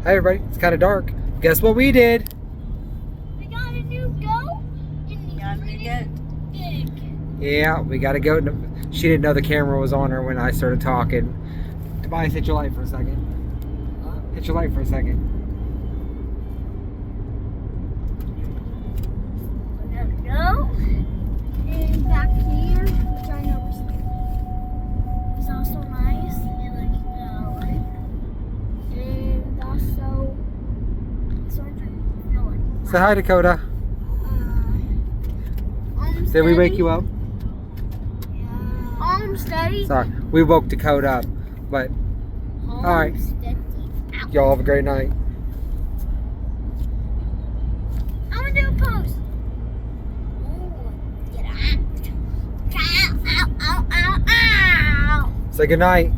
Hi everybody, it's kind of dark. Guess what we did? We got a new goat. Yeah, we got a goat. She didn't know the camera was on her when I started talking. Tobias, hit your light for a second. Hit your light for a second. We got a goat. And back here, which I know is also nice. And and also sort of feeling. Say hi, Dakota. Did we wake you up? Steady. Sorry, we woke Dakota up. But, alright. Y'all have a great night. I'm gonna do a pose. Ooh, get out. Ow, ow, ow, ow, ow. Say good night.